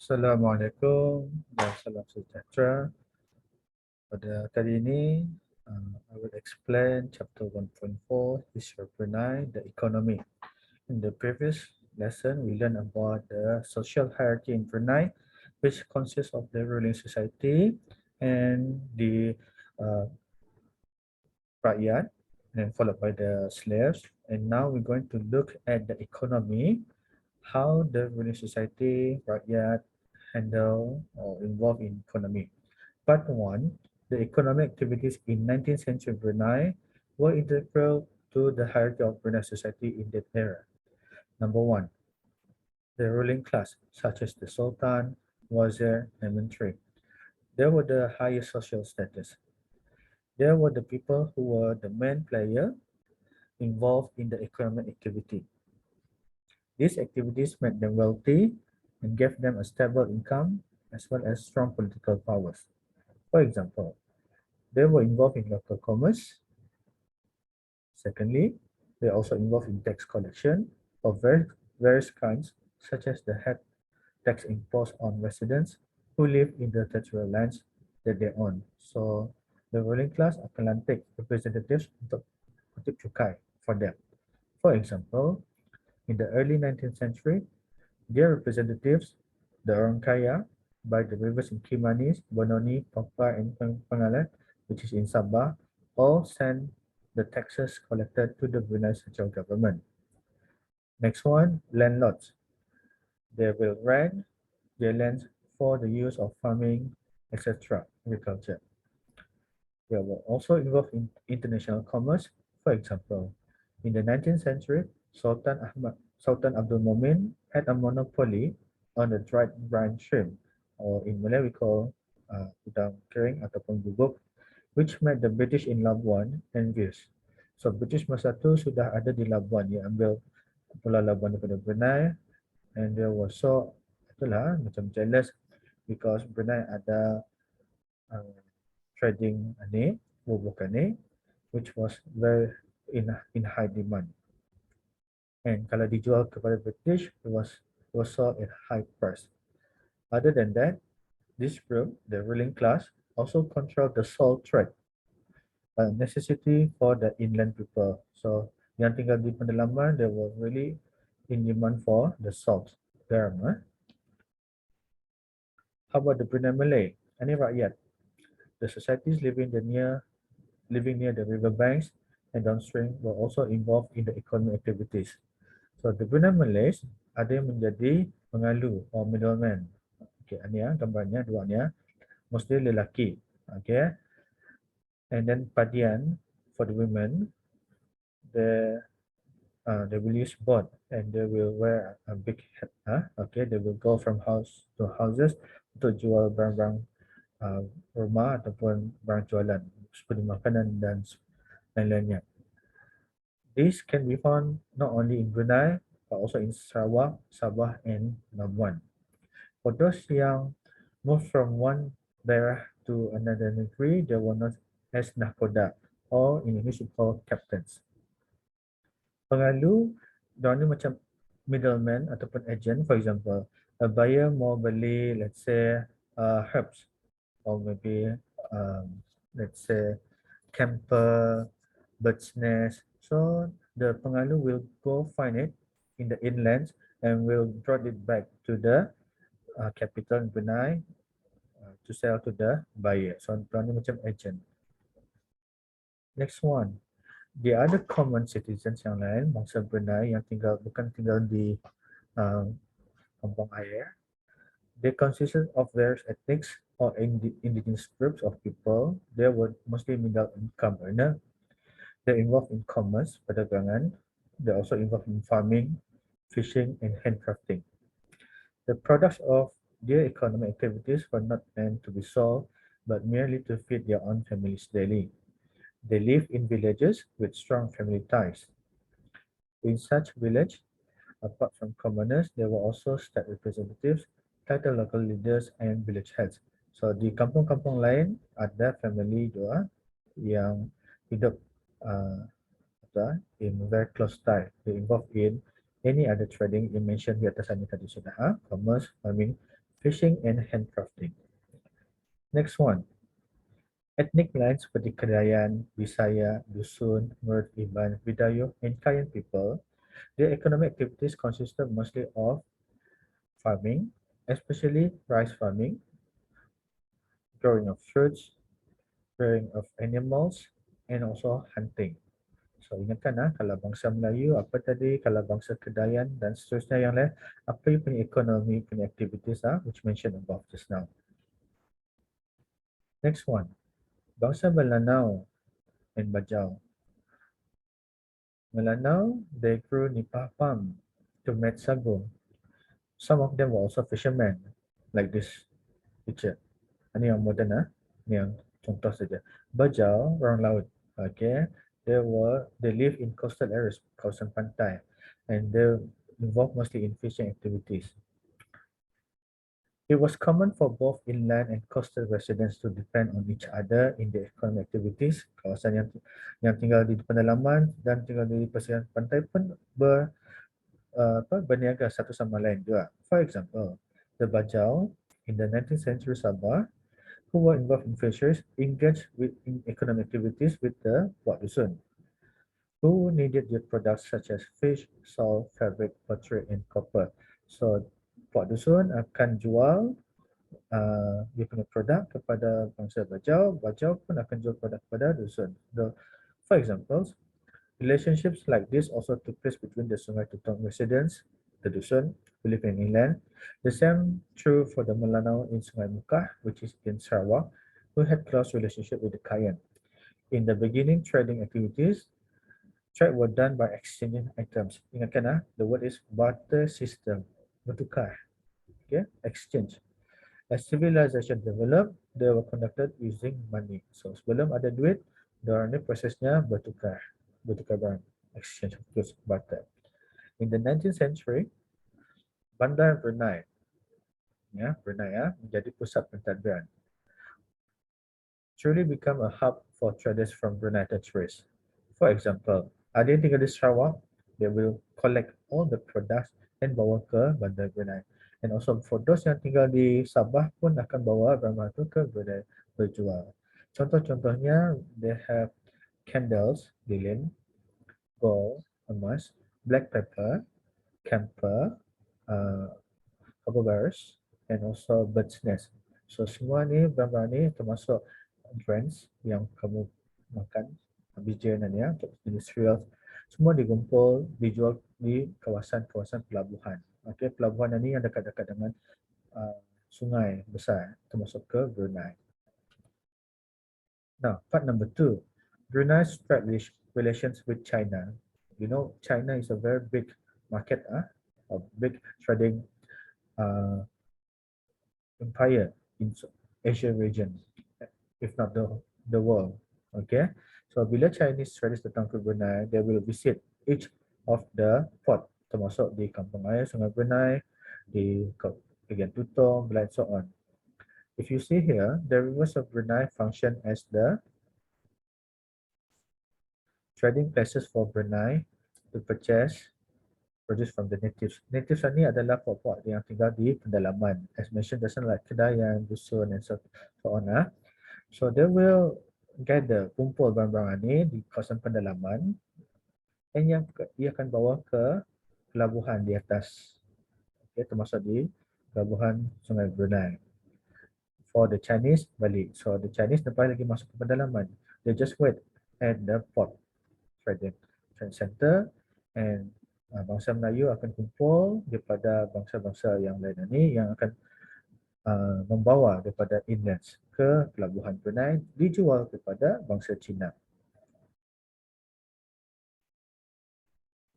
Assalamualaikum dan salam sejahtera. Pada kali ini, I will explain chapter 1.4, History of Brunei, the economy. In the previous lesson, we learned about the social hierarchy in Brunei, which consists of the ruling society and the rakyat, and followed by the slaves. And now we're going to look at the economy, how the ruling society, rakyat, handle or involved in economy. Part 1, the economic activities in 19th century Brunei were integral to the hierarchy of Brunei society in that era. Number 1, the ruling class, such as the Sultan, Wazir, and Menteri. They were the highest social status. They were the people who were the main player involved in the economic activity. These activities made them wealthy and gave them a stable income as well as strong political powers. For example, they were involved in local commerce. Secondly, they are also involved in tax collection of various kinds, such as the head tax imposed on residents who live in the territorial lands that they own. So the ruling class akan lantik representatives untuk kutip cukai for them. For example, in the early 19th century, their representatives, the orang kaya, by the rivers in Kimanis, Bononi, Papua, and Pengalat, which is in Sabah, all send the taxes collected to the Brunei central government. Next one, landlords. They will rent their lands for the use of farming, etc., agriculture. They were also involved in international commerce. For example, in the 19th century, Sultan Abdul Mumin had a monopoly on the dried brine shrimp, or in Malay we call udang kering ataupun bubuk, which made the British in Labuan envious. So British masa tu sudah ada di Labuan, dia ambil Pulau Labuan daripada Brunei, and they were so itulah macam jealous because Brunei ada uh, trading ni, bubuk ni, which was very in high demand. And kalau dijual kepada British, it was sold at high price. Other than that, this group, the ruling class, also controlled the salt trade, a necessity for the inland people. So yang tinggal di pedalaman, they were really in demand for the salt, garam. How about the Brunei Malay? Any rakyat? The societies living near the river banks and downstream were also involved in the economic activities. So the Brunei Malays ada yang menjadi pengalu or middleman. Okay, ini ya gambarnya dua ni ya. Mostly lelaki. Okay. And then padian for the women, they will use boat and they will wear a big hat. Okay, they will go from house to houses untuk jual barang-barang rumah ataupun barang jualan seperti makanan dan lain-lainnya. This can be found not only in Brunei but also in Sarawak, Sabah, and Labuan. For those yang moved from one daerah to another negeri, they were known as nahkoda, or in English we call captains. Pengalu, diorang ni macam middleman ataupun agent. For example, a buyer mau beli, let's say, herbs, or maybe, let's say, camphor, bird's nest. So the pengalu will go find it in the inlands and will brought it back to the capital in Brunei to sell to the buyer. So diorang ni macam agent. Next one, the other common citizens yang lain, bangsa Brunei yang bukan tinggal di kampung air, they consisted of various ethnics or indigenous groups of people. They were mostly middle income earner. They're involved in commerce, perdagangan. They're also involved in farming, fishing, and handcrafting. The products of their economic activities were not meant to be sold, but merely to feed their own families daily. They live in villages with strong family ties. In such village, apart from commoners, there were also state representatives, title local leaders, and village heads. So di kampung-kampung lain ada family dua yang hidup in very close tie. They involved in any other trading you mentioned di atas ini tadi sudah, commerce, farming, fishing and handcrafting. Next one, ethnic lines seperti Kedayan, Bisaya, Dusun, Merd, Iban, Bidayuh, and Kayan people. Their economic activities consisted mostly of farming, especially rice farming, growing of fruits, rearing of animals, and also hunting. So ingatkan kalau bangsa Melayu apa tadi, kalau bangsa Kedayan dan seterusnya yang lain, apa you punya ekonomi, punya activities which mentioned above just now. Next one, bangsa Melanau and Bajau. Melanau, they grew nipah palm to make sago. Some of them were also fishermen, like this picture. Ini yang modern Ini yang contoh saja. Bajau, orang laut. Okay, they live in coastal areas, kawasan pantai, and they involved mostly in fishing activities. It was common for both inland and coastal residents to depend on each other in their economic activities. Kawasan yang tinggal di pedalaman dan tinggal di pesisir pantai pun berniaga satu sama lain juga. For example, the Bajau in the 19th century Sabah who were involved in fisheries engaged in economic activities with the Wak Dusun, who needed their products such as fish, salt, fabric, pottery, and copper. So, Wak Dusun akan jual dia punya produk kepada bangsa Bajau, Bajau pun akan jual produk kepada Dusun. For example, relationships like this also took place between the Sungai Tutong residents, the Dusun, who live in inland. The same true for the Melanau in Sungai Mukah, which is in Sarawak, who had close relationship with the Kayan. In the beginning, trading activities, trade were done by exchanging items. Ingatkan the word is barter system, bertukar, okay, exchange. As civilization developed, they were conducted using money. So sebelum ada duit, diorang ni prosesnya bertukar barang, exchange of goods, barter. In the 19th century, Bandar Brunei, Brunei menjadi pusat pentadbiran. Truly become a hub for traders from Brunei to tourists. For example, ada yang tinggal di Sarawak, they will collect all the products and bawa ke Bandar Brunei. And also for those yang tinggal di Sabah pun akan bawa barang itu ke Brunei berjual. Contoh-contohnya, they have candles, lilin, gold, emas, black pepper, camphor, uh, berries, and also bird's nest. So semua ni barang-barang ni termasuk grains yang kamu makan, bijian untuk industrial, semua digumpul, dijual di kawasan-kawasan pelabuhan. Okay, pelabuhan ini yang dekat-dekat dengan sungai besar, termasuk ke Brunei. Now, part number 2, Brunei's trade relations with China. You know, China is a very big market, a big trading empire in Asia region, if not the world. Okay, so bila Chinese traders datang ke Brunei, they will visit each of the port, termasuk di Kampung Air Sungai Brunei, di bagian Tutong, and so on. If you see here, the rivers of Brunei function as the trading places for Brunei to purchase produce from the natives. Natives ni adalah port-port yang tinggal di pedalaman. As mentioned, just like Kedayan, Dusun, and so on. So they will gather, kumpul barang-barang ni di kawasan pedalaman, dan yang dia akan bawa ke pelabuhan di atas, okay, termasuk di pelabuhan Sungai Brunei. For the Chinese, balik. So the Chinese lepas lagi masuk ke pedalaman, they just wait at the port trade center, and bangsa Melayu akan kumpul daripada bangsa-bangsa yang lain ni yang akan membawa daripada inlands ke pelabuhan Brunei, dijual kepada bangsa Cina.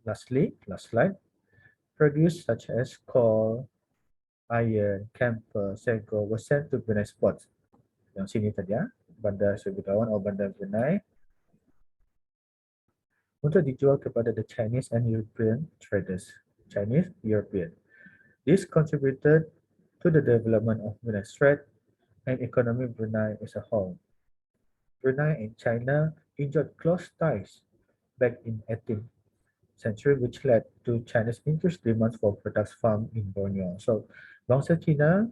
Lastly, last slide, produce such as coal, iron, camphor, sago was sent to Brunei ports. Yang sini tadi Bandar Seri Begawan atau Bandar Brunei, untuk dijual kepada the Chinese and European traders. Chinese, European. This contributed to the development of Brunei trade and economy of Brunei as a whole. Brunei and China enjoyed close ties back in 18th century, which led to China's increased demands for products farmed in Borneo. So, bangsa China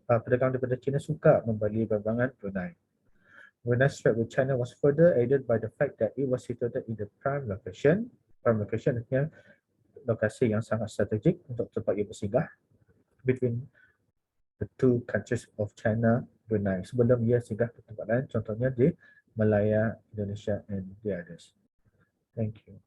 pedagang daripada China suka membeli barang Brunei. Brunei's trade with China was further aided by the fact that it was situated in the prime location. Prime location artinya lokasi yang sangat strategik untuk tempat ia bersinggah between the two countries of China, Brunei. Sebelum ia singgah ke tempat lain, contohnya di Malaya, Indonesia, and the others. Thank you.